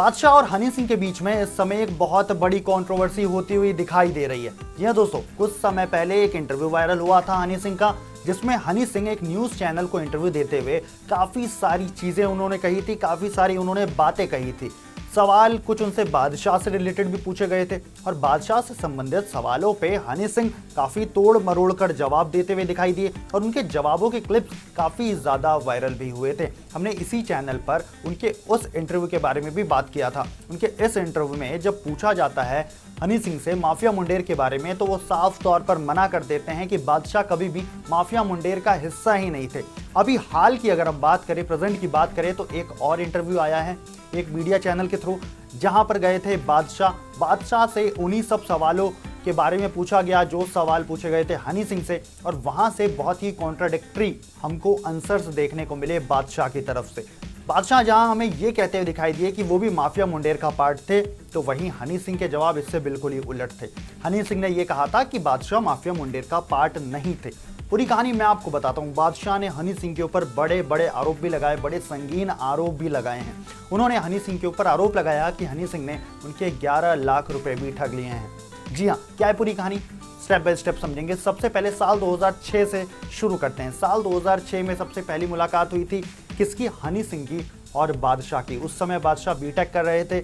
बादशाह और हनी सिंह के बीच में इस समय एक बहुत बड़ी कंट्रोवर्सी होती हुई दिखाई दे रही है। जी हाँ दोस्तों, कुछ समय पहले एक इंटरव्यू वायरल हुआ था हनी सिंह का, जिसमें हनी सिंह एक न्यूज चैनल को इंटरव्यू देते हुए काफी सारी चीजें उन्होंने कही थी, काफी सारी उन्होंने बातें कही थी। सवाल कुछ उनसे बादशाह से रिलेटेड भी पूछे गए थे और बादशाह से संबंधित सवालों पे हनी सिंह काफी तोड़ मरोड़ कर जवाब देते हुए दिखाई दिए और उनके जवाबों के क्लिप्स काफी ज्यादा वायरल भी हुए थे। हमने इसी चैनल पर उनके उस इंटरव्यू के बारे में भी बात किया था। उनके इस इंटरव्यू में जब पूछा जाता है हनी सिंह से माफिया मुंडेर के बारे में, तो वो साफ तौर पर मना कर देते हैं कि बादशाह कभी भी माफिया मुंडेर का हिस्सा ही नहीं थे। अभी हाल की अगर हम बात करें, प्रेजेंट की बात करें, तो एक और इंटरव्यू आया है एक मीडिया चैनल के थ्रू, जहां पर गए थे बादशाह से उन्हीं सब सवालों के बारे में पूछा गया जो सवाल पूछे गए थे हनी सिंह से, और वहां से बहुत ही कॉन्ट्राडिक्टरी हमको आंसर्स देखने को मिले बादशाह की तरफ से। बादशाह जहां हमें ये कहते हुए दिखाई दिए कि वो भी माफिया मुंडेर का पार्ट थे, तो वहीं हनी सिंह के जवाब इससे बिल्कुल ही उलट थे। हनी सिंह ने यह कहा था कि बादशाह माफिया मुंडेर का पार्ट नहीं थे। पूरी कहानी मैं आपको बताता हूँ। बादशाह ने हनी सिंह के ऊपर बड़े बड़े आरोप भी लगाए, बड़े संगीन आरोप भी लगाए हैं। उन्होंने हनी सिंह के ऊपर आरोप लगाया कि हनी सिंह ने उनके 11 लाख रुपए भी ठग लिए हैं। जी हाँ, क्या है पूरी कहानी, स्टेप बाय स्टेप समझेंगे। सबसे पहले साल 2006 से शुरू करते हैं। साल 2006 में सबसे पहली मुलाकात हुई थी किसकी? हनी सिंह की और बादशाह की। उस समय बादशाह बीटेक कर रहे थे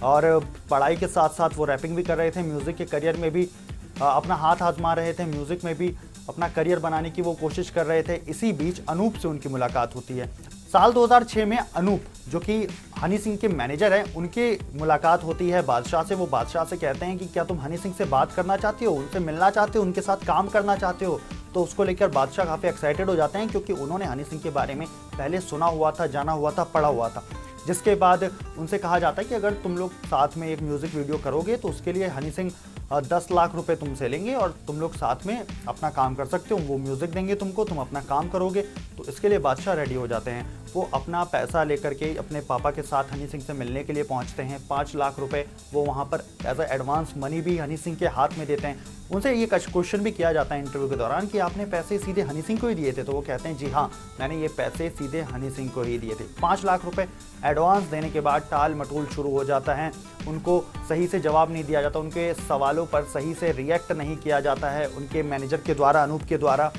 और पढ़ाई के साथ साथ वो रैपिंग भी कर रहे थे, म्यूजिक के करियर में भी अपना हाथ आजमा रहे थे, म्यूजिक में भी अपना करियर बनाने की वो कोशिश कर रहे थे। इसी बीच अनूप से उनकी मुलाकात होती है। साल 2006 में अनूप, जो कि हनी सिंह के मैनेजर हैं, उनकी मुलाकात होती है बादशाह से। वो बादशाह से कहते हैं कि क्या तुम हनी सिंह से बात करना चाहते हो, उनसे मिलना चाहते हो, उनके साथ काम करना चाहते हो? तो उसको लेकर बादशाह काफ़ी एक्साइटेड हो जाते हैं, क्योंकि उन्होंने हनी सिंह के बारे में पहले सुना हुआ था, जाना हुआ था, पढ़ा हुआ था। जिसके बाद उनसे कहा जाता है कि अगर तुम लोग साथ में एक म्यूज़िक वीडियो करोगे तो उसके लिए हनी सिंह 10 लाख रुपए तुमसे लेंगे और तुम लोग साथ में अपना काम कर सकते हो। वो म्यूज़िक देंगे तुमको, तुम अपना काम करोगे। तो इसके लिए बादशाह रेडी हो जाते हैं। वो अपना पैसा लेकर के अपने पापा के साथ हनी सिंह से मिलने के लिए पहुंचते हैं। 5 लाख रुपए वो वहाँ पर एज अ एडवांस मनी भी हनी सिंह के हाथ में देते हैं। उनसे ये क्वेश्चन भी किया जाता है इंटरव्यू के दौरान कि आपने पैसे सीधे हनी सिंह को ही दिए थे? तो वो कहते हैं जी हाँ, मैंने ये पैसे सीधे हनी सिंह को ही दिए थे। 5 लाख रुपए एडवांस देने के बाद टाल मटोल शुरू हो जाता है। उनको सही से जवाब नहीं दिया जाता, उनके सवालों पर सही से रिएक्ट नहीं किया जाता है उनके मैनेजर के द्वारा, अनूप के द्वारा।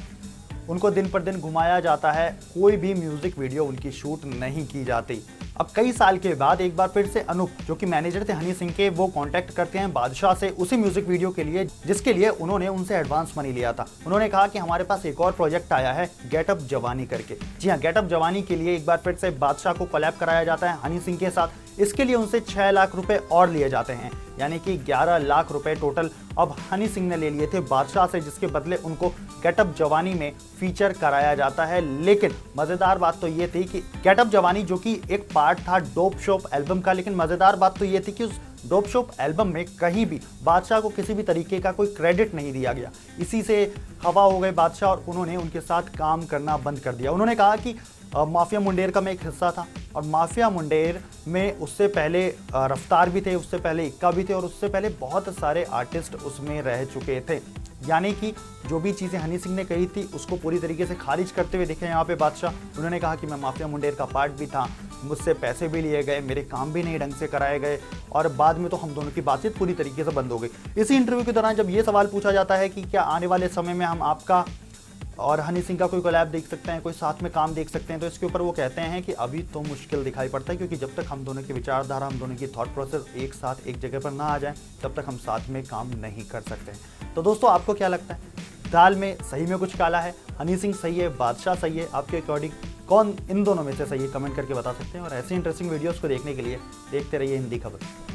उनको दिन पर दिन घुमाया जाता है, कोई भी म्यूजिक वीडियो उनकी शूट नहीं की जाती। अब कई साल के बाद एक बार फिर से अनूप, जो कि मैनेजर थे हनी सिंह के, वो कांटेक्ट करते हैं बादशाह से उसी म्यूजिक वीडियो के लिए जिसके लिए उन्होंने उनसे एडवांस मनी लिया था। उन्होंने कहा कि हमारे पास एक और प्रोजेक्ट आया है गेट अप जवानी करके। जी हाँ, गेट अप जवानी के लिए एक बार फिर से बादशाह को कोलैब कराया जाता है हनी सिंह के साथ। इसके लिए उनसे 6 लाख रुपए और लिए जाते हैं, यानी कि 11 लाख रुपए टोटल अब हनी सिंह ने ले लिए थे बादशाह से, जिसके बदले उनको गेटअप जवानी में फीचर कराया जाता है। लेकिन मजेदार बात तो ये थी कि गेटअप जवानी, जो कि एक पार्ट था डोप शॉप एल्बम का, लेकिन मजेदार बात तो ये थी कि उस डोप शॉप एल्बम में कहीं भी बादशाह को किसी भी तरीके का कोई क्रेडिट नहीं दिया गया। इसी से हवा हो गए बादशाह और उन्होंने उनके साथ काम करना बंद कर दिया। उन्होंने कहा कि माफिया मुंडेर का मैं एक हिस्सा था और माफिया मुंडेर में उससे पहले रफ्तार भी थे, उससे पहले इक्का भी थे और उससे पहले बहुत सारे आर्टिस्ट उसमें रह चुके थे। यानी कि जो भी चीज़ें हनी सिंह ने कही थी उसको पूरी तरीके से खारिज करते हुए दिखे यहाँ पे बादशाह। उन्होंने कहा कि मैं माफिया मुंडेर का पार्ट भी था, मुझसे पैसे भी लिए गए, मेरे काम भी नहीं ढंग से कराए गए और बाद में तो हम दोनों की बातचीत पूरी तरीके से बंद हो गई। इसी इंटरव्यू के दौरान जब ये सवाल पूछा जाता है कि क्या आने वाले समय में हम आपका और हनी सिंह का कोई कोलैब देख सकते हैं, कोई साथ में काम देख सकते हैं, तो इसके ऊपर वो कहते हैं कि अभी तो मुश्किल दिखाई पड़ता है, क्योंकि जब तक हम दोनों की विचारधारा, हम दोनों की थॉट प्रोसेस एक साथ एक जगह पर ना आ जाए, तब तक हम साथ में काम नहीं कर सकते हैं। तो दोस्तों, आपको क्या लगता है, दाल में सही में कुछ काला है? हनी सिंह सही है, बादशाह सही है? आपके अकॉर्डिंग कौन इन दोनों में से सही है? कमेंट करके बता सकते हैं। और ऐसे इंटरेस्टिंग वीडियोज़ को देखने के लिए देखते रहिए हिंदी खबर।